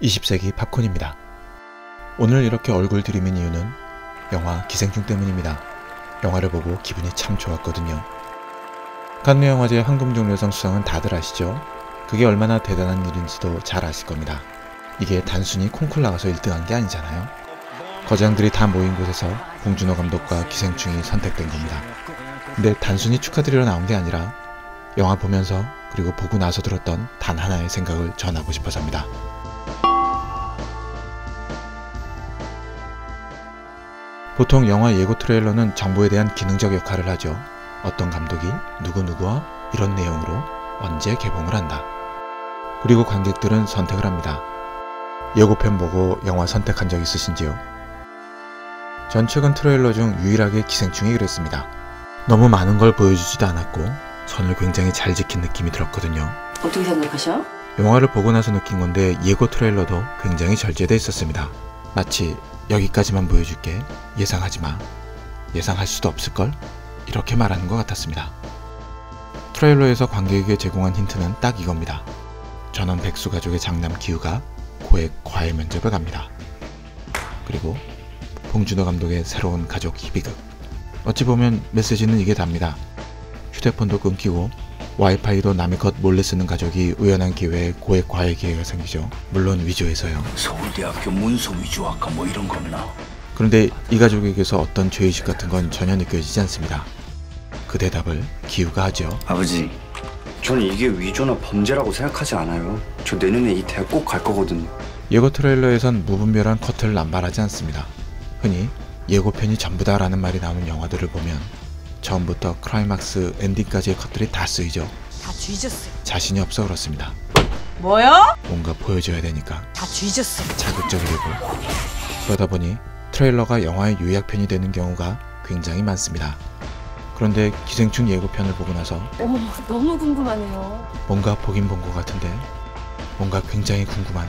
20세기 팝콘입니다. 오늘 이렇게 얼굴 들이민 이유는 영화 기생충 때문입니다. 영화를 보고 기분이 참 좋았거든요. 칸느 영화제 황금종려상 수상은 다들 아시죠? 그게 얼마나 대단한 일인지도 잘 아실 겁니다. 이게 단순히 콩쿨 나가서 1등한 게 아니잖아요. 거장들이 다 모인 곳에서 봉준호 감독과 기생충이 선택된 겁니다. 근데 단순히 축하드리러 나온 게 아니라 영화 보면서 그리고 보고 나서 들었던 단 하나의 생각을 전하고 싶어서입니다. 보통 영화 예고 트레일러는 정보에 대한 기능적 역할을 하죠. 어떤 감독이 누구누구와 이런 내용으로 언제 개봉을 한다. 그리고 관객들은 선택을 합니다. 예고편 보고 영화 선택한 적 있으신지요? 전 최근 트레일러 중 유일하게 기생충이 그랬습니다. 너무 많은 걸 보여주지도 않았고 선을 굉장히 잘 지킨 느낌이 들었거든요. 어떻게 생각하셔? 영화를 보고 나서 느낀 건데 예고 트레일러도 굉장히 절제되어 있었습니다. 마치 여기까지만 보여줄게, 예상하지마, 예상할 수도 없을걸? 이렇게 말하는 것 같았습니다. 트레일러에서 관객에게 제공한 힌트는 딱 이겁니다. 전원 백수 가족의 장남 기우가 고액 과외 면접을 갑니다. 그리고 봉준호 감독의 새로운 가족 희비극. 어찌 보면 메시지는 이게 답니다. 휴대폰도 끊기고 와이파이도 남의 것 몰래 쓰는 가족이 우연한 기회에 고액 과외 기회가 생기죠. 물론 위조해서요. 서울대학교 문서 위조학과 뭐 이런 거구나. 그런데 이 가족에게서 어떤 죄의식 같은 건 전혀 느껴지지 않습니다. 그 대답을 기우가 하죠. 아버지, 저는 이게 위조나 범죄라고 생각하지 않아요. 저 내년에 이 대학 꼭 갈 거거든요. 예고 트레일러에선 무분별한 커트를 남발하지 않습니다. 흔히 예고편이 전부다 라는 말이 나오는 영화들을 보면 처음부터 클라이막스 엔딩까지의 컷들이 다 쓰이죠. 다 뒤졌어요. 자신이 없어 그렇습니다. 뭐요? 뭔가 보여줘야 되니까 다 뒤졌어요. 자극적이 되고, 그러다 보니 트레일러가 영화의 요약편이 되는 경우가 굉장히 많습니다. 그런데 기생충 예고편을 보고 나서 너무 궁금하네요. 뭔가 보긴 본 것 같은데 뭔가 굉장히 궁금한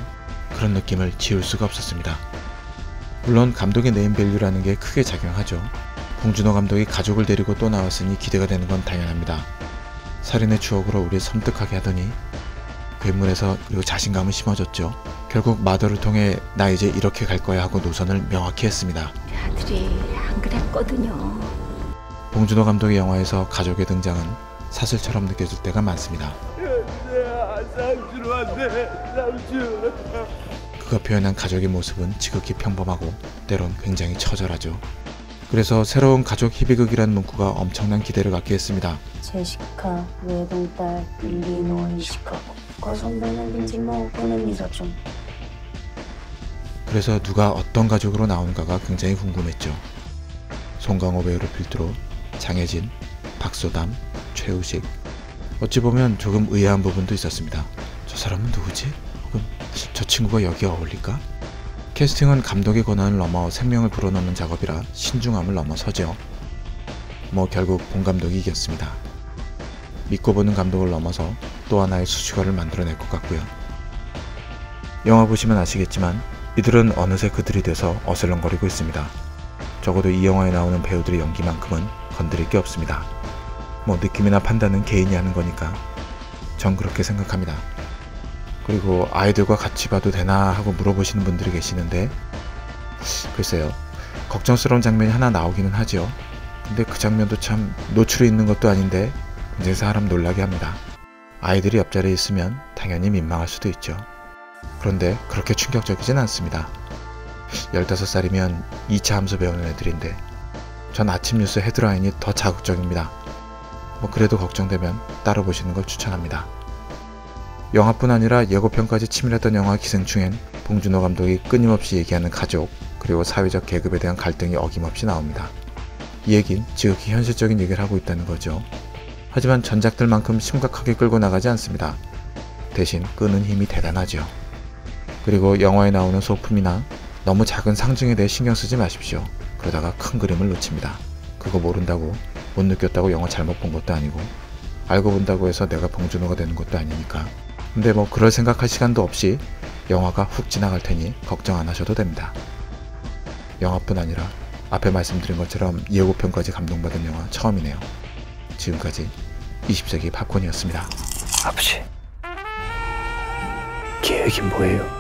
그런 느낌을 지울 수가 없었습니다. 물론 감독의 네임밸류라는 게 크게 작용하죠. 봉준호 감독이 가족을 데리고 또 나왔으니 기대가 되는 건 당연합니다. 살인의 추억으로 우리 섬뜩하게 하더니 괴물에서 그리고 자신감을 심어줬죠. 결국 마더를 통해 나 이제 이렇게 갈 거야 하고 노선을 명확히 했습니다. 아들이 안 그랬거든요. 봉준호 감독의 영화에서 가족의 등장은 사슬처럼 느껴질 때가 많습니다. 그가 표현한 가족의 모습은 지극히 평범하고 때론 굉장히 처절하죠. 그래서 새로운 가족 희비극이라는 문구가 엄청난 기대를 갖게 했습니다. 제시카, 외동딸, 일리노이, 시카고 그 선배는 빈지모 보는 미소죠. 그래서 누가 어떤 가족으로 나오는가가 굉장히 궁금했죠. 송강호 배우를 필두로 장혜진, 박소담, 최우식. 어찌 보면 조금 의아한 부분도 있었습니다. 저 사람은 누구지? 혹은 저 친구가 여기에 어울릴까? 캐스팅은 감독의 권한을 넘어 생명을 불어넣는 작업이라 신중함을 넘어서죠. 결국 본 감독이 이겼습니다. 믿고 보는 감독을 넘어서 또 하나의 수식어를 만들어낼 것 같고요. 영화 보시면 아시겠지만 이들은 어느새 그들이 돼서 어슬렁거리고 있습니다. 적어도 이 영화에 나오는 배우들의 연기만큼은 건드릴 게 없습니다. 느낌이나 판단은 개인이 하는 거니까 전 그렇게 생각합니다. 그리고 아이들과 같이 봐도 되나 하고 물어보시는 분들이 계시는데 글쎄요, 걱정스러운 장면이 하나 나오기는 하죠. 근데 그 장면도 참 노출이 있는 것도 아닌데 굉장히 사람 놀라게 합니다. 아이들이 옆자리에 있으면 당연히 민망할 수도 있죠. 그런데 그렇게 충격적이진 않습니다. 15살이면 2차 함수 배우는 애들인데 전 아침 뉴스 헤드라인이 더 자극적입니다. 그래도 걱정되면 따로 보시는 걸 추천합니다. 영화뿐 아니라 예고편까지 치밀했던 영화 기생충엔 봉준호 감독이 끊임없이 얘기하는 가족 그리고 사회적 계급에 대한 갈등이 어김없이 나옵니다. 이 얘긴 지극히 현실적인 얘기를 하고 있다는 거죠. 하지만 전작들만큼 심각하게 끌고 나가지 않습니다. 대신 끄는 힘이 대단하죠. 그리고 영화에 나오는 소품이나 너무 작은 상징에 대해 신경 쓰지 마십시오. 그러다가 큰 그림을 놓칩니다. 그거 모른다고 못 느꼈다고 영화 잘못 본 것도 아니고 알고 본다고 해서 내가 봉준호가 되는 것도 아니니까. 근데 그럴 생각할 시간도 없이 영화가 훅 지나갈 테니 걱정 안 하셔도 됩니다. 영화뿐 아니라 앞에 말씀드린 것처럼 예고편까지 감동받은 영화 처음이네요. 지금까지 20세기 팝콘이었습니다. 아버지, 계획이 뭐예요?